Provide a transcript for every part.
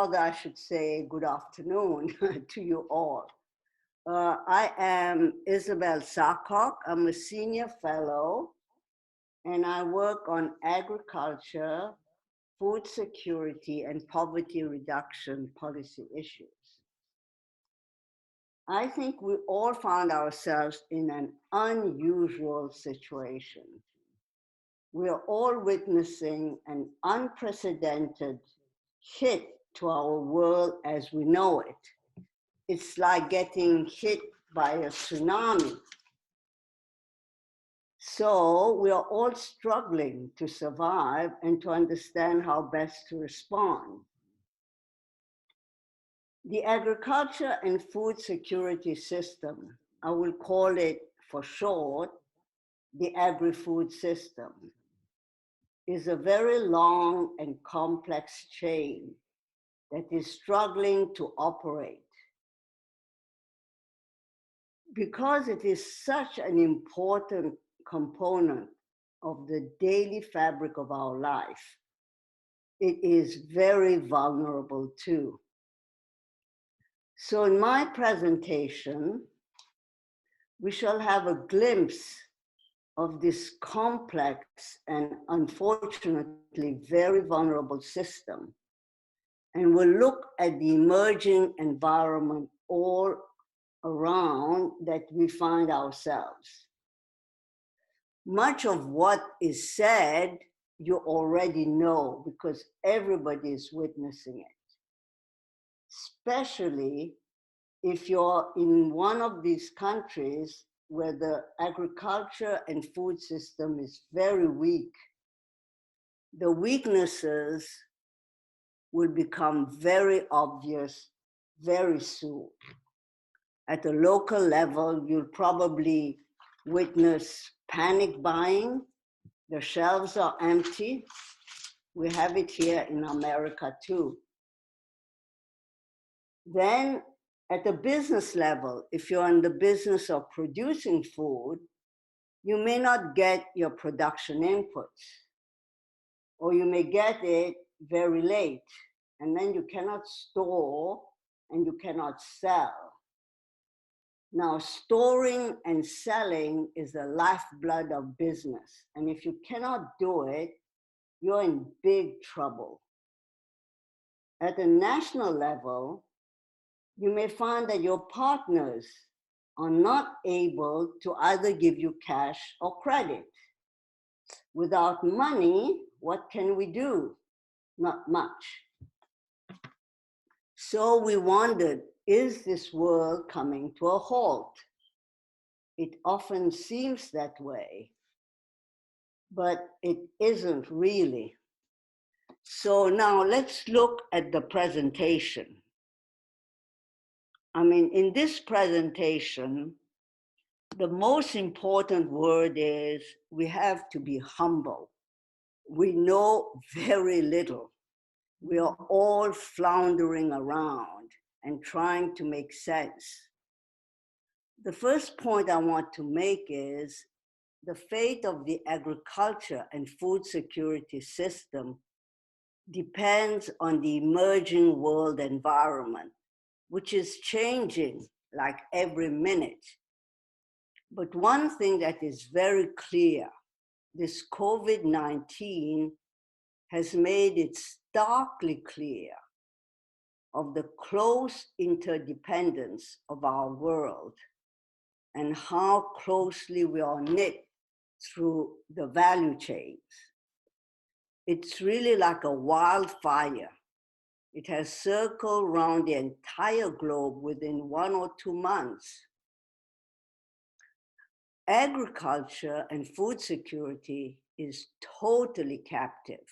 rather I should say good afternoon to you all. I am Isabelle Tsakok. I'm a senior fellow, and I work on agriculture, food security, and poverty reduction policy issues. I think we all found ourselves in an unusual situation. We are all witnessing an unprecedented hit to our world as we know it. It's like getting hit by a tsunami. So we are all struggling to survive and to understand how best to respond. The agriculture and food security system, I will call it for short, the agri-food system, is a very long and complex chain that is struggling to operate. Because it is such an important component of the daily fabric of our life, it is very vulnerable too. So in my presentation, we shall have a glimpse of this complex and unfortunately very vulnerable system. And we'll look at the emerging environment all around that we find ourselves. Much of what is said, you already know because everybody is witnessing it. Especially if you're in one of these countries where the agriculture and food system is very weak. The weaknesses will become very obvious very soon. At a local level, you'll probably witness panic buying. The shelves are empty. We have it here in America too. Then at the business level, if you're in the business of producing food, you may not get your production inputs, or you may get it very late, and then you cannot store and you cannot sell. Now, storing and selling is the lifeblood of business. And if you cannot do it, you're in big trouble. At the national level, you may find that your partners are not able to either give you cash or credit. Without money, what can we do? Not much. So we wondered, is this world coming to a halt? It often seems that way, but it isn't really. So now let's look at the presentation. I mean, in this presentation, the most important word is we have to be humble. We know very little. We are all floundering around and trying to make sense. The first point I want to make is the fate of the agriculture and food security system depends on the emerging world environment, which is changing like every minute. But one thing that is very clear, this COVID-19 has made it starkly clear of the close interdependence of our world and how closely we are knit through the value chains. It's really like a wildfire. It has circled around the entire globe within 1 or 2 months. Agriculture and food security is totally captive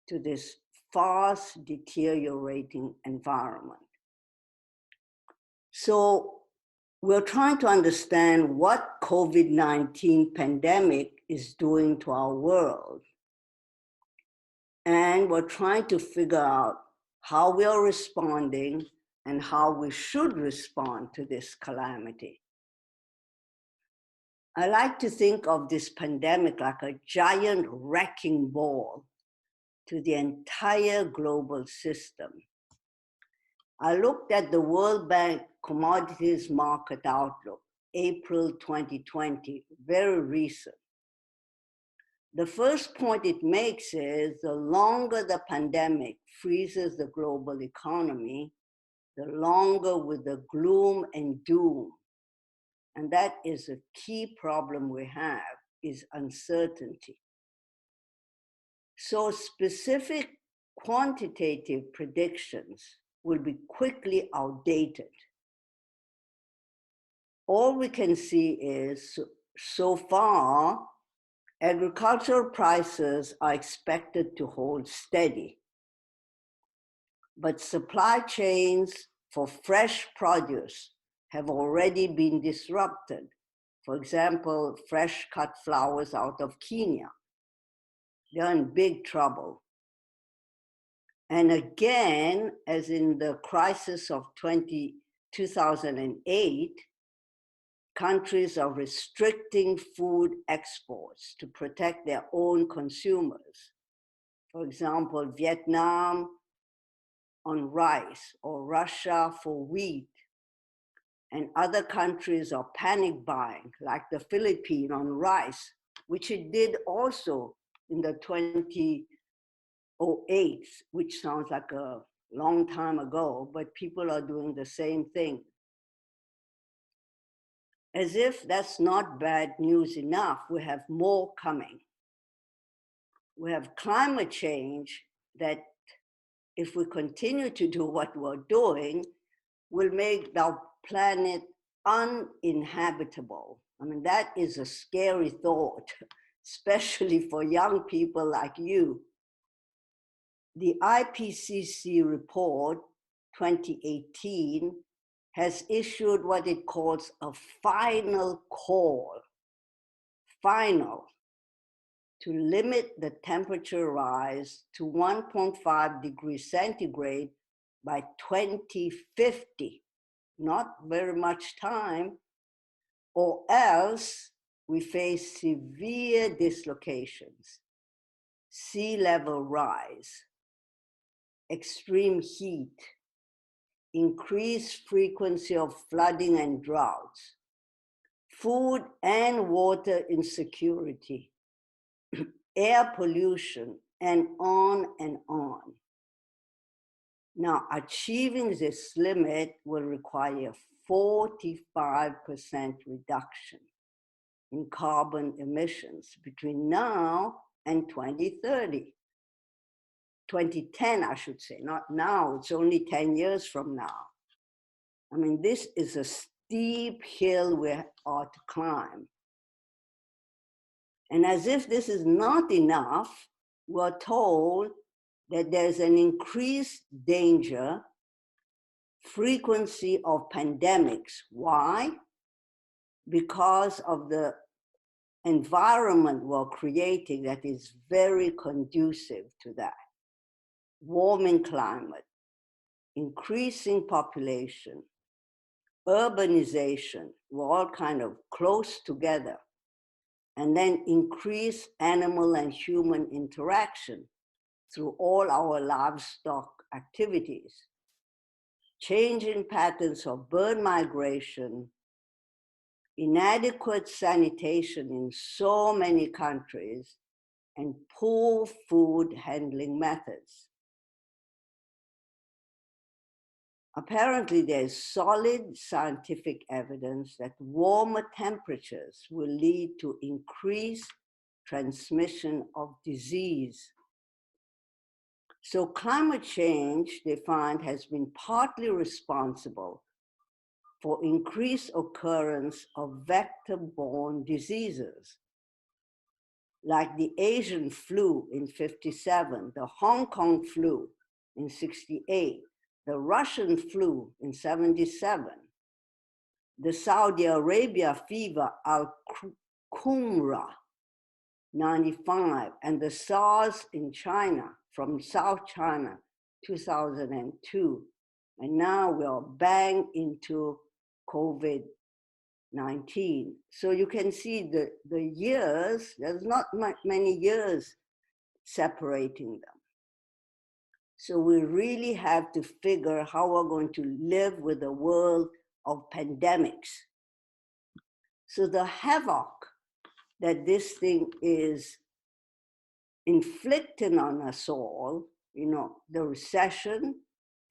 to this fast deteriorating environment. So we're trying to understand what COVID-19 pandemic is doing to our world. And we're trying to figure out how we are responding and how we should respond to this calamity. I like to think of this pandemic like a giant wrecking ball to the entire global system. I looked at the World Bank Commodities Market Outlook, April 2020, very recent. The first point it makes is the longer the pandemic freezes the global economy, the longer with the gloom and doom. And that is a key problem we have, is uncertainty. So specific quantitative predictions will be quickly outdated. All we can see is, so far, agricultural prices are expected to hold steady, but supply chains for fresh produce have already been disrupted. For example, fresh cut flowers out of Kenya. They're in big trouble. And again, as in the crisis of 2008, countries are restricting food exports to protect their own consumers. For example, Vietnam on rice, or Russia for wheat, and other countries are panic buying, like the Philippines on rice, which it did also in the 2008, which sounds like a long time ago, but people are doing the same thing. As if that's not bad news enough, we have more coming. We have climate change that, if we continue to do what we're doing, will make our planet uninhabitable. I mean, that is a scary thought, especially for young people like you. The IPCC report 2018 has issued what it calls a final call, to limit the temperature rise to 1.5 degrees centigrade by 2050. Not very much time, or else we face severe dislocations, sea level rise, extreme heat, increased frequency of flooding and droughts, food and water insecurity, air pollution, and on and on. Now, achieving this limit will require 45% reduction in carbon emissions between now and 2030. 2010, I should say, not now, it's only 10 years from now. I mean, this is a steep hill we are to climb. And as if this is not enough, we're told that there's an increased danger, frequency of pandemics. Why? Because of the environment we're creating that is very conducive to that. Warming climate, increasing population, urbanization, we're all kind of close together, and then increase animal and human interaction through all our livestock activities, changing patterns of bird migration, inadequate sanitation in so many countries, and poor food handling methods. Apparently, there's solid scientific evidence that warmer temperatures will lead to increased transmission of disease. So climate change, they find, has been partly responsible for increased occurrence of vector-borne diseases, like the Asian flu in 57, the Hong Kong flu in 68, the Russian flu in 77, the Saudi Arabia fever al-Qumra 95, and the SARS in China from South China 2002. And now we're bang into COVID-19. So you can see the years, there's not many years separating them. So we really have to figure how we're going to live with a world of pandemics. So the havoc that this thing is inflicting on us all, the recession,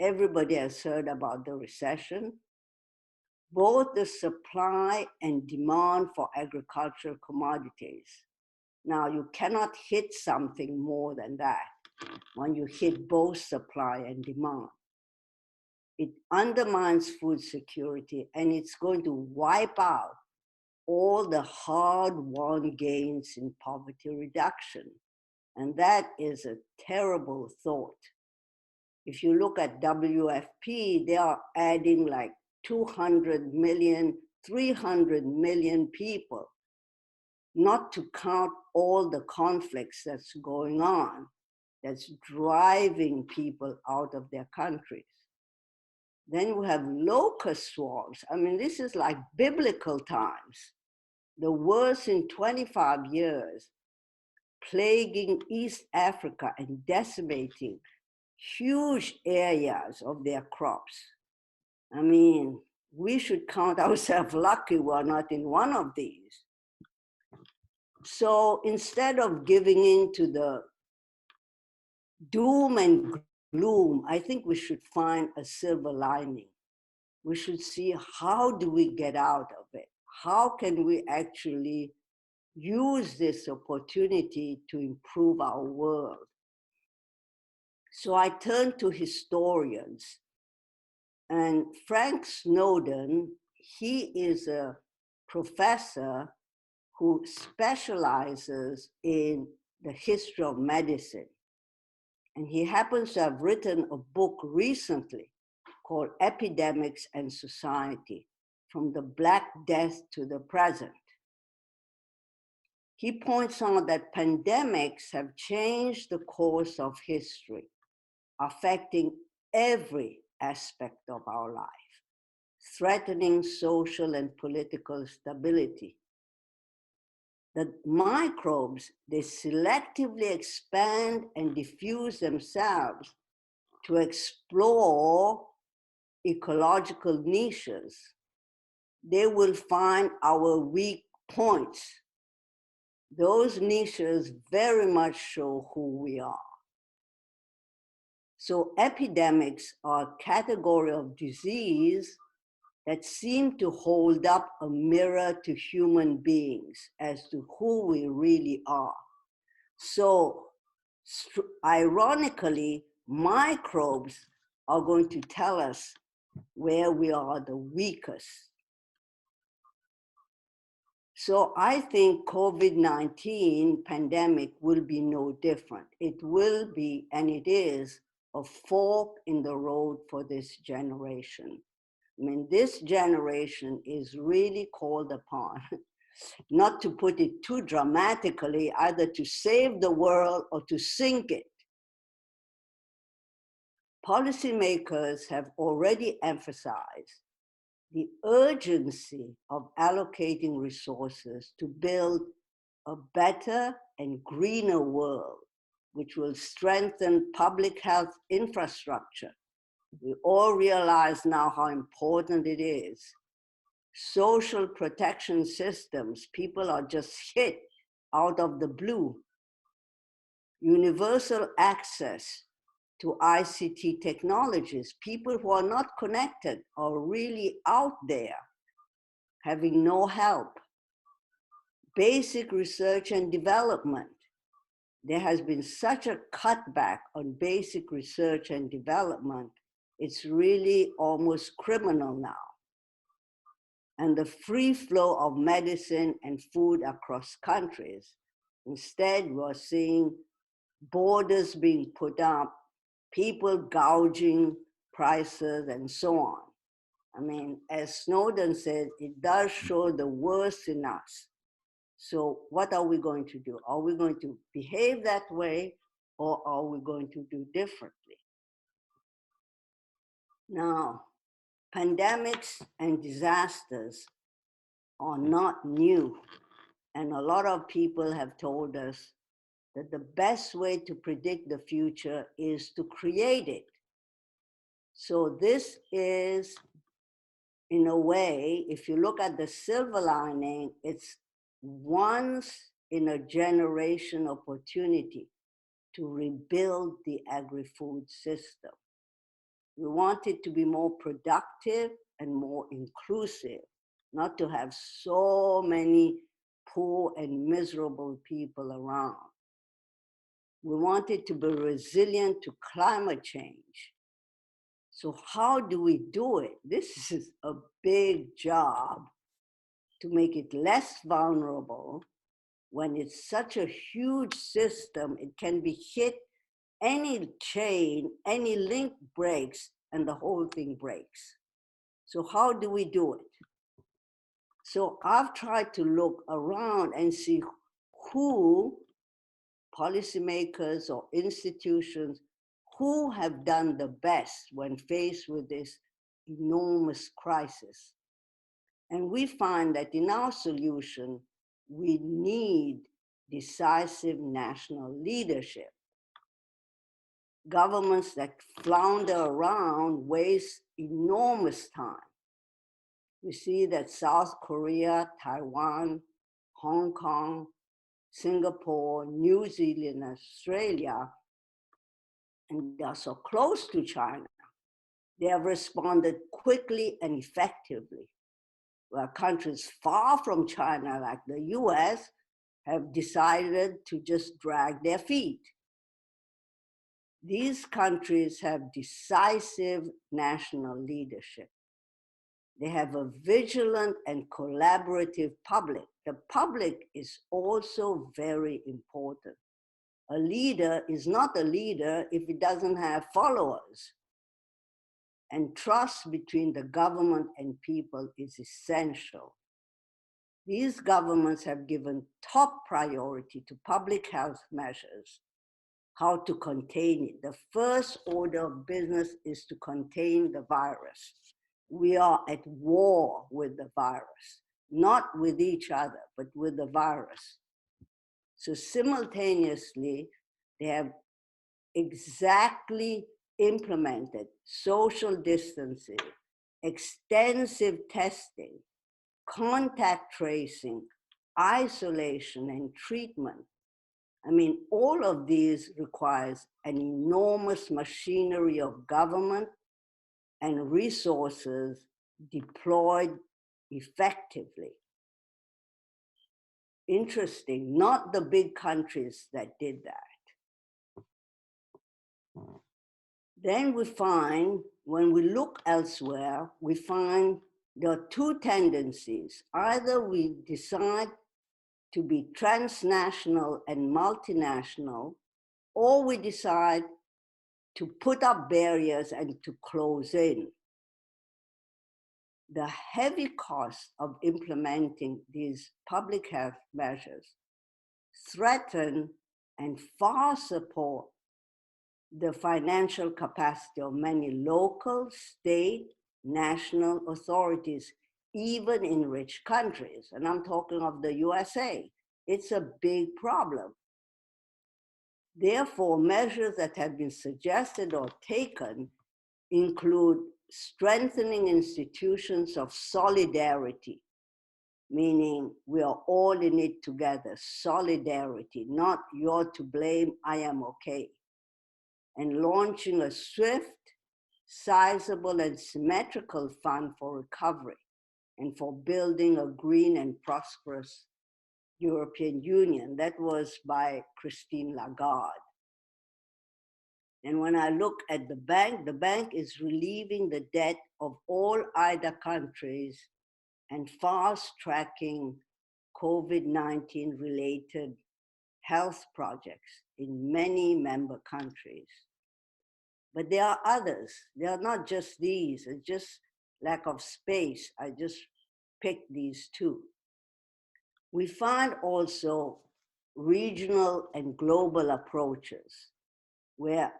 everybody has heard about the recession, both the supply and demand for agricultural commodities. Now, you cannot hit something more than that when you hit both supply and demand. It undermines food security, and it's going to wipe out all the hard-won gains in poverty reduction. And that is a terrible thought. If you look at WFP, they are adding like 200 million, 300 million people, not to count all the conflicts that's going on, that's driving people out of their countries. Then you have locust swarms. I mean, this is like biblical times, the worst in 25 years, plaguing East Africa and decimating huge areas of their crops. I mean, we should count ourselves lucky we're not in one of these. So instead of giving in to the doom and gloom, I think we should find a silver lining. We should see, how do we get out of it? How can we actually use this opportunity to improve our world? So I turned to historians. And Frank Snowden, he is a professor who specializes in the history of medicine. And he happens to have written a book recently called Epidemics and Society, From the Black Death to the Present. He points out that pandemics have changed the course of history, affecting every aspect of our life, threatening social and political stability. The microbes, they selectively expand and diffuse themselves to explore ecological niches. They will find our weak points. Those niches very much show who we are. So epidemics are a category of disease that seem to hold up a mirror to human beings as to who we really are. So ironically, microbes are going to tell us where we are the weakest. So I think COVID-19 pandemic will be no different. It will be, and it is, a fork in the road for this generation. I mean, this generation is really called upon, not to put it too dramatically, either to save the world or to sink it. Policymakers have already emphasized the urgency of allocating resources to build a better and greener world, which will strengthen public health infrastructure. We all realize now how important it is. Social protection systems, people are just hit out of the blue. Universal access to ICT technologies. People who are not connected are really out there, having no help. Basic research and development. There has been such a cutback on basic research and development, it's really almost criminal now. And the free flow of medicine and food across countries. Instead, we're seeing borders being put up, people gouging prices and so on. I mean, as Snowden said, it does show the worst in us. So what are we going to do? Are we going to behave that way, or are we going to do differently? Now, pandemics and disasters are not new. And a lot of people have told us, that the best way to predict the future is to create it. So this is, in a way, if you look at the silver lining, it's once in a generation opportunity to rebuild the agri-food system. We want it to be more productive and more inclusive, not to have so many poor and miserable people around. We want it to be resilient to climate change. So how do we do it? This is a big job to make it less vulnerable. When it's such a huge system, it can be hit, any chain, any link breaks, and the whole thing breaks. So how do we do it? So I've tried to look around and see who, policymakers or institutions, who have done the best when faced with this enormous crisis. And we find that in our solution, we need decisive national leadership. Governments that flounder around waste enormous time. We see that South Korea, Taiwan, Hong Kong, Singapore, New Zealand, Australia, and they are so close to China, they have responded quickly and effectively. Where countries far from China, like the US, have decided to just drag their feet. These countries have decisive national leadership. They have a vigilant and collaborative public. The public is also very important. A leader is not a leader if it doesn't have followers. And trust between the government and people is essential. These governments have given top priority to public health measures, how to contain it. The first order of business is to contain the virus. We are at war with the virus, not with each other, but with the virus. So simultaneously, they have exactly implemented social distancing, extensive testing, contact tracing, isolation, and treatment. I mean, all of these requires an enormous machinery of government and resources deployed effectively. Interesting, not the big countries that did that. Then we find, when we look elsewhere, we find there are two tendencies. Either we decide to be transnational and multinational, or we decide to put up barriers and to close in. The heavy cost of implementing these public health measures threaten and far support the financial capacity of many local, state, national authorities, even in rich countries. And I'm talking of the USA. It's a big problem. Therefore, measures that have been suggested or taken include strengthening institutions of solidarity, meaning we are all in it together, solidarity, not you're to blame, I am okay. And launching a swift, sizable, and symmetrical fund for recovery and for building a green and prosperous European Union. That was by Christine Lagarde. And when I look at the bank is relieving the debt of all IDA countries and fast-tracking COVID-19 related health projects in many member countries. But there are others. They are not just these. It's just lack of space. I just picked these two. We find also regional and global approaches where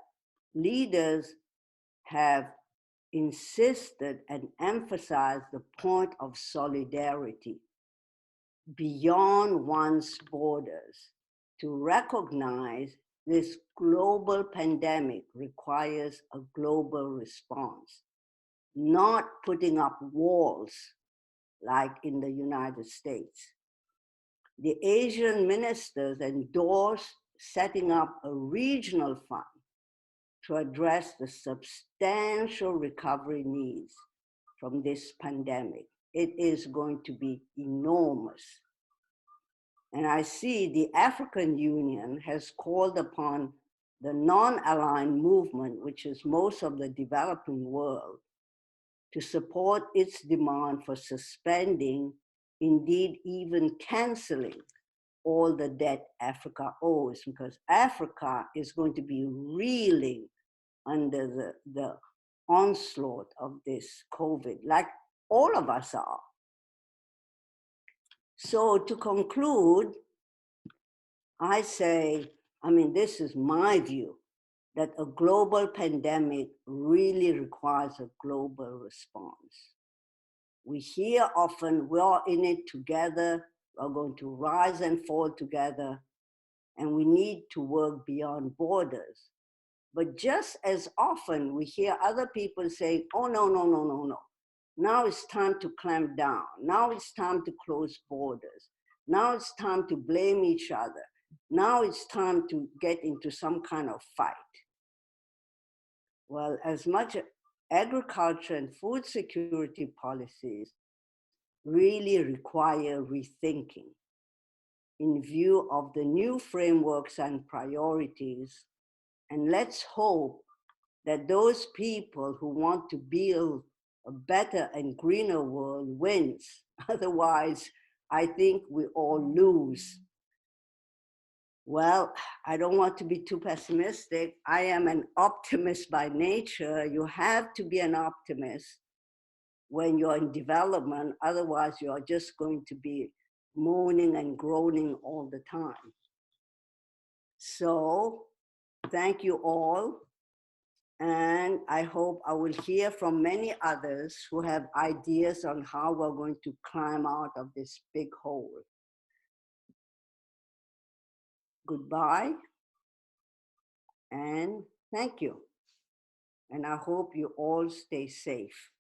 leaders have insisted and emphasized the point of solidarity beyond one's borders. to recognize this global pandemic requires a global response, not putting up walls like in the United States. The Asian ministers endorsed setting up a regional fund to address the substantial recovery needs from this pandemic. It is going to be enormous. And I see the African Union has called upon the non-aligned movement, which is most of the developing world, to support its demand for suspending, indeed even canceling, all the debt Africa owes, because Africa is going to be reeling under the onslaught of this COVID, like all of us are. So to conclude, I say, this is my view, that a global pandemic really requires a global response. We hear often, we're in it together, we're going to rise and fall together, and we need to work beyond borders. But just as often, we hear other people say, oh, no, no, no, no, no. Now it's time to clamp down. Now it's time to close borders. Now it's time to blame each other. Now it's time to get into some kind of fight. Well, as much agriculture and food security policies really require rethinking in view of the new frameworks and priorities. And let's hope that those people who want to build a better and greener world wins. Otherwise, I think we all lose. Well, I don't want to be too pessimistic. I am an optimist by nature. You have to be an optimist when you're in development. Otherwise, you're just going to be moaning and groaning all the time. So, thank you all. And I hope I will hear from many others who have ideas on how we're going to climb out of this big hole. Goodbye, and thank you. And I hope you all stay safe.